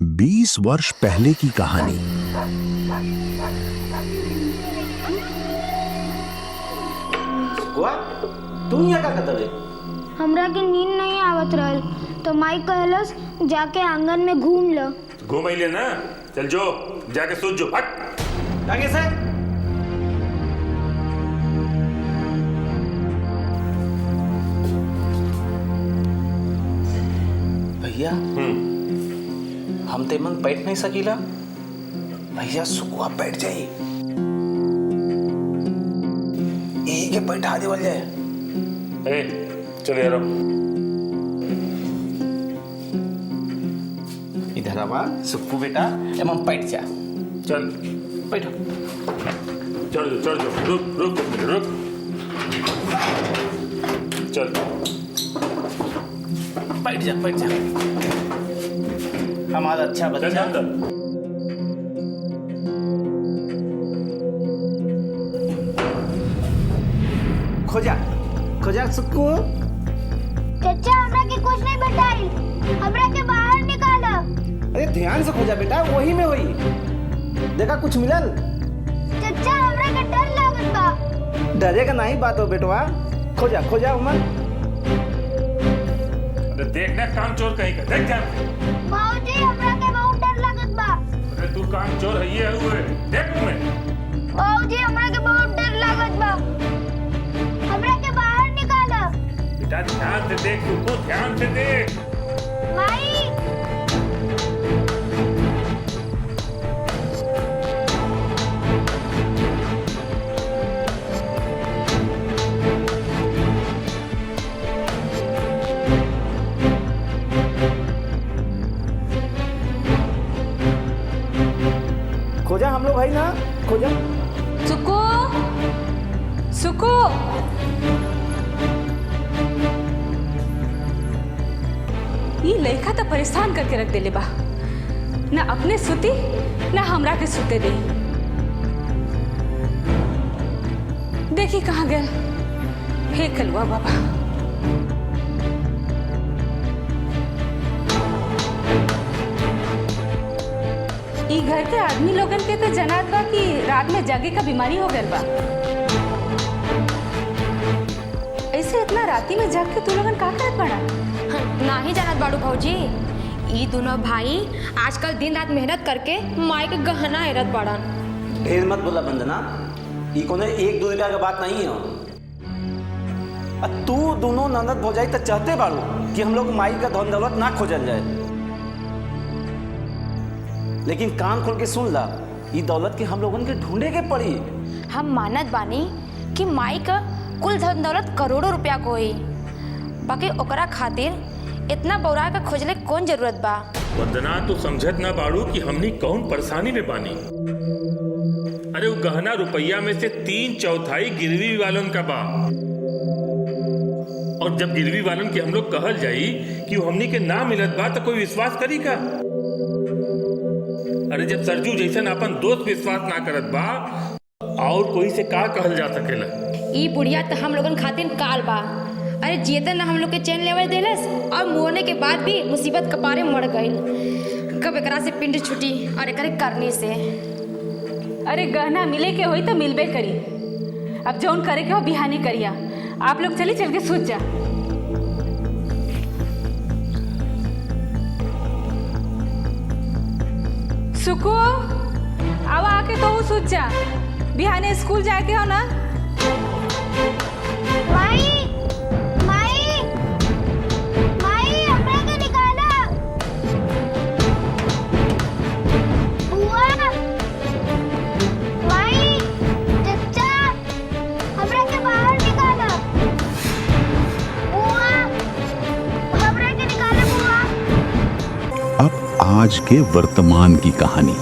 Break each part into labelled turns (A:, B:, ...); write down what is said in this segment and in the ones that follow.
A: 20 वर्ष पहले की कहानी।
B: हुआ तू यहाँ का कतरे?
C: हमरा के नींद नहीं आवत रहल तो माई कहलस जाके आंगन में घूम लो।
D: घूम ले ना, चल जो जाके सोच जो। हट
B: आगे से भैया हम तेमन बैठ नहीं सकीला। भैया सुकुआ बैठ जाई, यही के बैठा देवल जाए।
D: चल यार
B: इधर आवा सुक्कू बेटा, एमन बैठ जा।
D: चल
B: बैठो।
D: चल चल रुक रुक रुक चल
B: बैठ जा बैठ जा। हमारा अच्छा
D: चल
B: बच्चा।
D: अंदर।
B: खोजा खोजा सुक्कू।
C: चाचा हमरा के कुछ नहीं बताई, हमरा के बाहर निकालो।
B: अरे ध्यान से खोजा बेटा, वही में वही देखा कुछ मिलल।
C: चाचा हमरा के डर लागत बा।
B: डरे का नहीं बात हो बेटवा, खोजा खोजा उमर।
D: अरे देखना काम चोर कहीं का, देख ध्यान।
C: बाबूजी हमरा के बहुत डर लागत बा।
D: अरे तू काम चोर है ये हुए, देख तुम्हें।
C: बाबूजी हमरा के बहुत डर लागत बा, हमरा के बाहर निकालो।
D: बेटा ध्यान से देख, तू ध्यान से देख।
C: माई
B: खोजा हम लोग भाई ना, खोजा।
E: सुकू सुकू, ये लड़का तो परेशान करके रख देले बा, ना अपने सुती ना हमरा के सुते दे। देखी कहाँ गए, हे कलुआ बाबा। ई घर के आदमी लोगन के तो जनात बा कि रात में जागे का बीमारी हो गल बा। ऐसे इतना राती में जाग के तू लोगन का करत बड़ा?
F: नाही जानत बाड़ू भौजी, ई दोनों भाई आजकल दिन रात मेहनत करके माई के गहना हेरत बाड़न।
B: ढेर मत बोला बंदना, ये कोनो एक दो रुपया का बात नहीं है। तू दोनों ननद भौजाई तो चाहते बाड़ू कि हम लोग माई का धन दौलत ना खोजल जाए, लेकिन कान खोल के सुन ला, ये दौलत के हम लोगन के ढूंढे के पड़ी।
F: हम मानत बानी कि माई का कुल धन दौलत करोड़ों रुपया को होई, बाकी ओकरा खातिर इतना बौरा के खोजले कौन जरूरत बा।
D: वंदना तू समझत ना बाड़ू कि हमनी कौन परेशानी में बानी। अरे वो गहना रुपया में से 3/4 गिरवी वालन का बा, और जब गिरवी वालन के हम लोग कहल जाई कि वो हमनी के ना मिलत बा तो कोई विश्वास करी का? अरे जब सरजू जैसन अपन दोस्त विश्वास ना करत बा, और कोई से का कहल जा सकेला?
F: ई बुढ़िया तो हम लोगन खातिर काल बा। अरे जियते ना हम लोग के चैन लेवे देलस, और मोरने के बाद भी मुसीबत कपारे मर गई। कब एकरा से पिंड छुटी और एकरे करनी से।
E: अरे गहना मिले के होई तो मिलबे करी, अब जौन करे के हो बिहानी करिया। आप लोग चली चल के सूत जा। सुकू आवा आके तो सूत जा, बिहाने स्कूल जाए के हो ना।
C: माई माई माई हमरा के निकाला। बुआ माई चाचा हमरा के बाहर निकाला। बुआ हमरा के निकाला। बुआ
A: अब आज के वर्तमान की कहानी।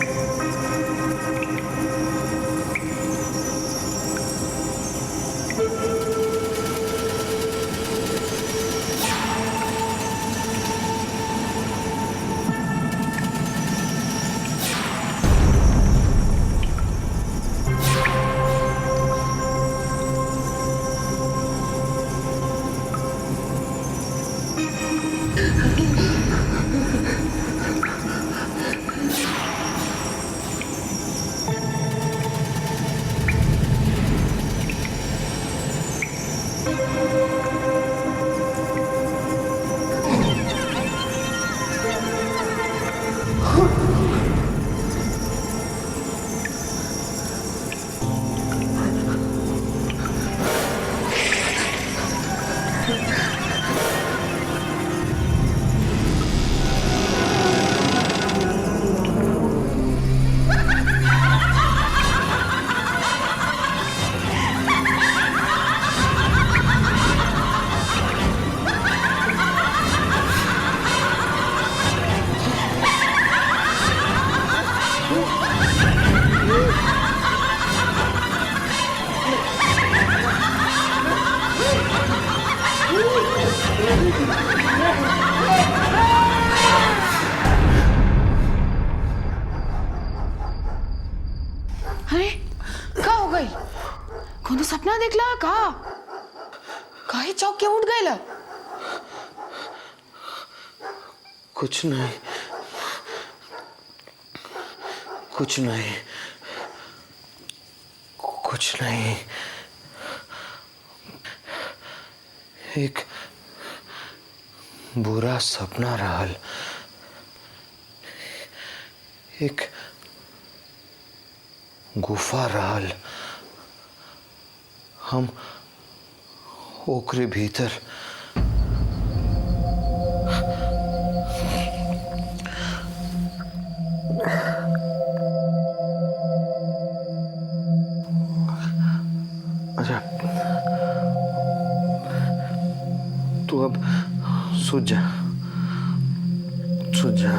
F: देखला का काहे चौक के उठ गए?
B: कुछ नहीं, कुछ नहीं, कुछ नहीं। एक बुरा सपना रहल, एक गुफा रहल। हम ओकरे भीतर अच्छा, तू अब सो जा, सो जा।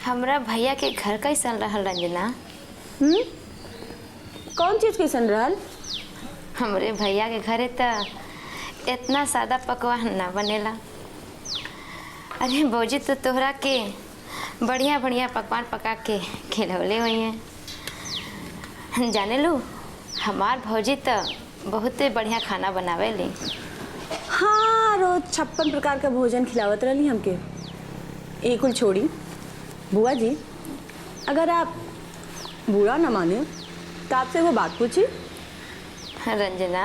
F: हमरा भैया के घर कैसन रहल रंजना?
G: कौन चीज कैसन रहल?
F: हमरे भैया के घरे तो इतना सादा पकवान ना बनेला। अरे भौजी तो तोहरा के बढ़िया बढ़िया पकवान पका के खिलौले हुई हैं। जाने लो, हमार भौजी तो बहुते बढ़िया खाना बनावेली।
G: हाँ, रोज 56 प्रकार का भोजन खिलावत रही हमके। एक कुल छोड़ी बुआ जी, अगर आप बुरा न माने तो आपसे वो बात पूछी।
F: रंजना,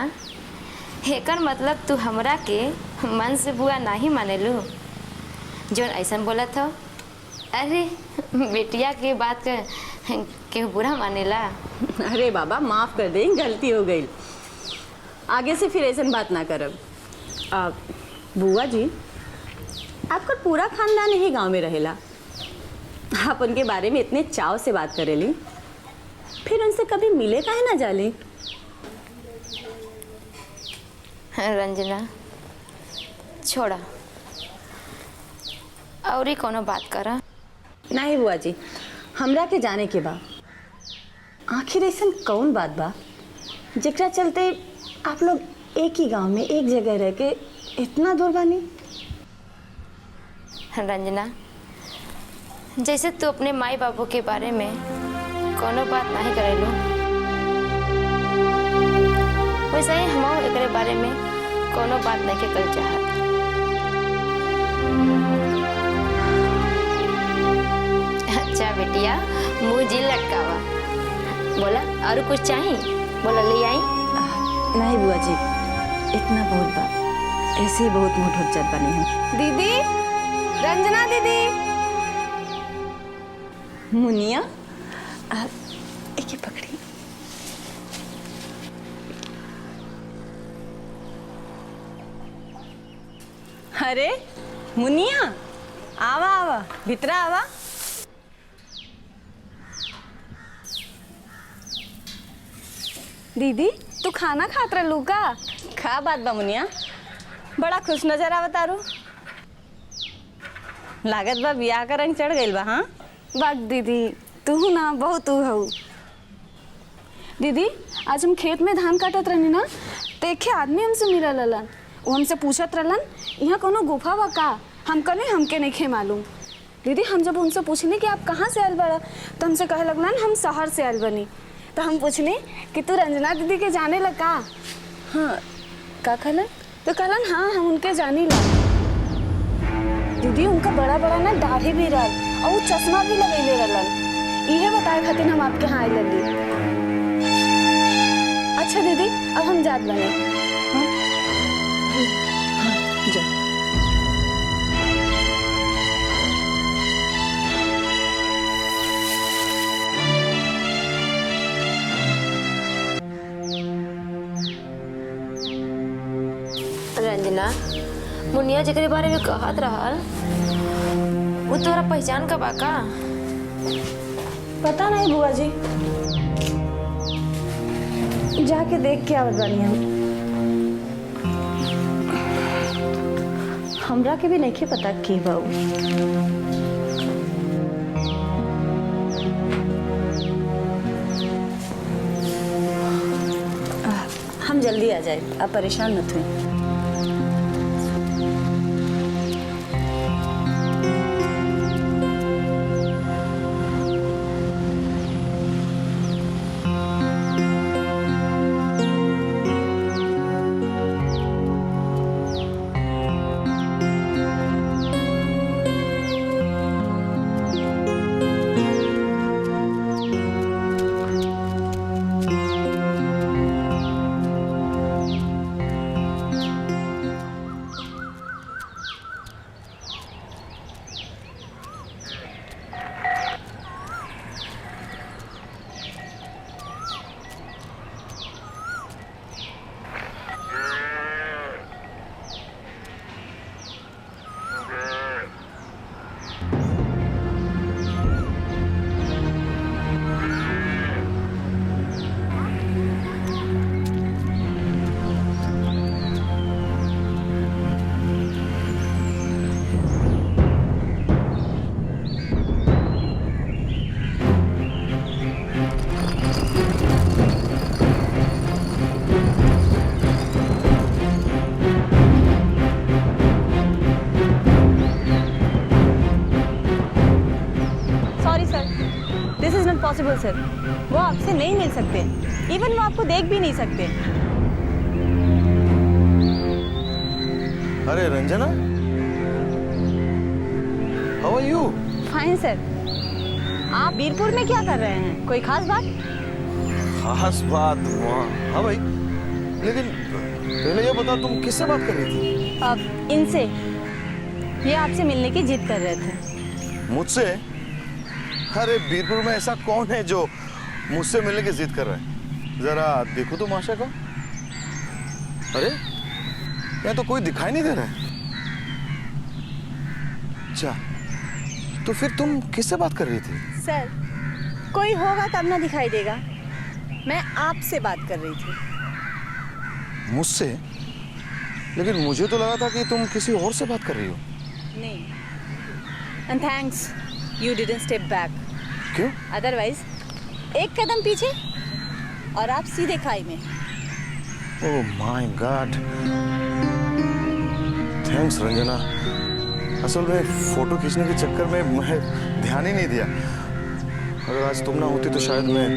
F: एकर मतलब तू हमरा के मन से बुआ नहीं माने लू जोन ऐसा बोला था? अरे बेटिया के बात के बुरा मानेला?
G: अरे बाबा माफ़ कर दें, गलती हो गई, आगे से फिर ऐसा बात ना करब। बुआ जी, आपका पूरा खानदान यही गांव में रहेला, आप उनके बारे में इतने चाव से बात करेली, फिर उनसे कभी मिले काहे ना जाली?
F: रंजना छोड़ा, और ही कोनो बात करा।
G: नहीं बुआ जी, हमरा के जाने के बा आखिर ऐसा कौन बात बा जेकरा चलते आप लोग एक ही गांव में एक जगह रह के इतना दूर बानी?
F: रंजना, जैसे तू अपने माई बाबू के बारे में कोनो बात नहीं करेलू, वैसे ही हम एकरे बारे में कोनो बात नहीं के कल चाहत। अच्छा बेटिया, मुँह जी लटकावा, बोला और कुछ चाहिए? बोला ले आई।
G: नहीं बुआ जी, इतना बहुत बा, ऐसे ही बहुत मुठ हो जात बनी हम। दीदी, रंजना दीदी, मुनिया, एक ही पकड़ी। अरे मुनिया, आवा आवा, भीतरा आवा। दीदी, तू खाना खात रहलू का? खा बात बा मुनिया, बड़ा खुश नजर आवत तारू। लागत बा बियाह का रंग चढ़ गइल बा। हाँ
H: बात दीदी, तू ना बहुत तू हऊ। दीदी, आज हम खेत में धान काटत रहनी ना, तो एक आदमी हमसे मिलल रहलन। वो हमसे पूछत रहलन यहाँ कोनो गुफा बा का? हम कहने हमके नहीं खे मालूम। दीदी, हम जब उनसे पूछने कि आप कहाँ से आयल बड़ा, तो हमसे कहे लगलन हम शहर से आयल बनी। तो हम पूछने कि तू रंजना दीदी के जाने लगा? हाँ, का कहलन? तो कहलन हाँ, हम उनके जानी ला। दीदी, उनका बड़ा बड़ा ना दाढ़ी भी रहा और वो चश्मा भी लगैले रहलन। इहे बताए खातिर हम आपके यहाँ आए लली। अच्छा दीदी, अब हम जात बने। हाँ हाँ जा।
F: रंजना, मुनिया जेकरे बारे में कहत रहल वो तोरा पहचान का बा का?
H: पता नहीं बुआ जी, जाके देख के आवत बानी हम। हमरा के भी नहीं पता की बा उ। हम जल्दी आ जाए, आप परेशान मत हुई।
G: पॉसिबल सर, वो आपसे नहीं मिल सकते, इवन वो आपको देख भी नहीं सकते।
I: अरे Ranjana, how are you?
G: Fine sir. आप बीरपुर में क्या कर रहे हैं? कोई खास बात?
I: खास बात? हाँ भाई, लेकिन पहले ये बता तुम किससे बात कर रही थी?
G: अब इनसे, ये आपसे मिलने की जिद कर रहे थे।
I: मुझसे? अरे बीरपुर में ऐसा कौन है जो मुझसे मिलने की जिद कर रहा है? जरा देखो तुम आशा को। अरे यहाँ तो कोई दिखाई नहीं दे रहा है। अच्छा, तो फिर तुम किससे बात कर रही थी?
G: सर, कोई होगा तब ना दिखाई देगा। मैं आपसे बात कर रही थी।
I: मुझसे? लेकिन मुझे तो लगा था कि तुम किसी और से बात कर रही हो।
G: नहीं, and thanks you didn't step back.
I: क्यों?
G: अदरवाइज एक कदम पीछे और आप सीधे खाई में।
I: Oh my God, thanks Ranjana. असल में फोटो खींचने के चक्कर में मैं ध्यान ही नहीं दिया। अगर आज तुम ना होती तो शायद मैं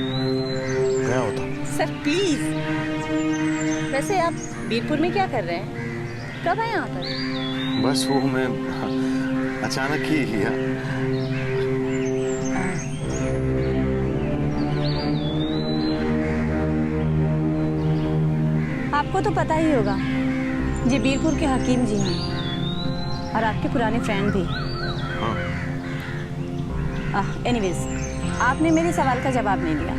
I: गया होता।
G: Sir please. वैसे आप बीरपुर में क्या कर रहे हैं? कब आए यहाँ पर?
I: बस वो मैं अचानक ही किया।
G: आपको तो पता ही होगा, ये बीरपुर के हकीम जी हैं और आपके पुराने फ्रेंड भी। एनीवेज, आपने मेरे सवाल का जवाब नहीं दिया।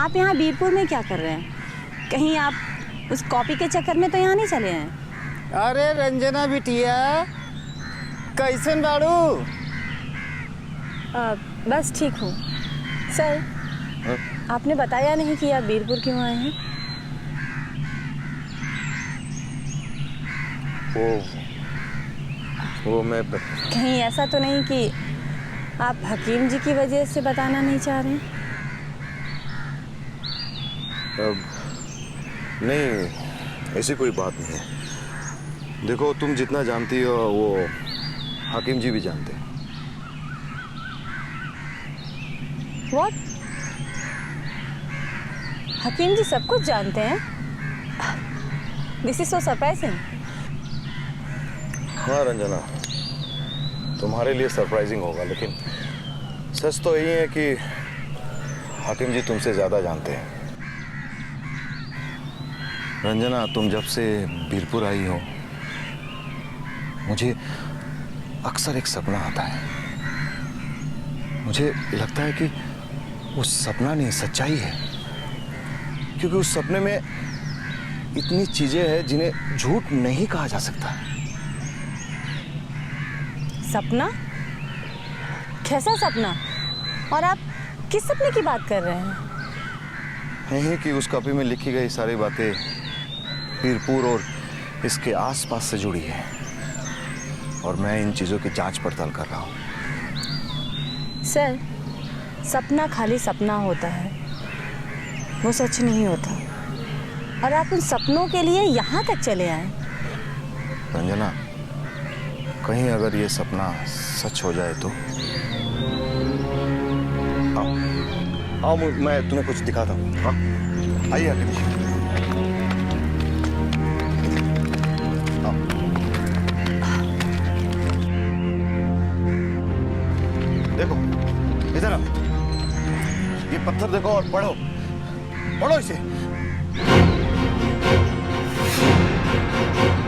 G: आप यहाँ बीरपुर में क्या कर रहे हैं? कहीं आप उस कॉपी के चक्कर में तो यहाँ नहीं चले हैं?
J: अरे रंजना बिटिया, कैसन बाड़ू?
G: बस ठीक हूँ। सर, आपने बताया नहीं कि आप बीरपुर क्यों आए हैं?
I: वो मैं
G: कहीं ऐसा तो नहीं कि आप हकीम जी की वजह से बताना नहीं चाह रहे हैं?
I: नहीं, ऐसी कोई बात नहीं है। देखो, तुम जितना जानती हो वो हकीम जी भी जानते हैं।
G: What? हकीम जी सब कुछ जानते हैं? This is so surprising.
I: हाँ रंजना, तुम्हारे लिए सरप्राइजिंग होगा, लेकिन सच तो यही है कि हाकिम जी तुमसे ज्यादा जानते हैं। रंजना, तुम जब से बीरपुर आई हो मुझे अक्सर एक सपना आता है। मुझे लगता है कि वो सपना नहीं सच्चाई है, क्योंकि उस सपने में इतनी चीजें हैं जिन्हें झूठ नहीं कहा जा सकता।
G: सपना? कैसा सपना? और आप किस सपने की बात कर रहे हैं?
I: यही कि उस कॉपी में लिखी गई सारी बातें बीरपुर और इसके आसपास से जुड़ी है, और मैं इन चीजों की जांच पड़ताल कर रहा हूँ।
G: सर, सपना खाली सपना होता है, वो सच नहीं होता। और आप उन सपनों के लिए यहाँ तक चले आए।
I: रंजना, कहीं अगर ये सपना सच हो जाए तो आओ, आओ मैं तुम्हें कुछ दिखाता हूँ। हाँ, आइए हाकिम जी। देखो इधर आओ, ये पत्थर देखो और पढ़ो, पढ़ो इसे।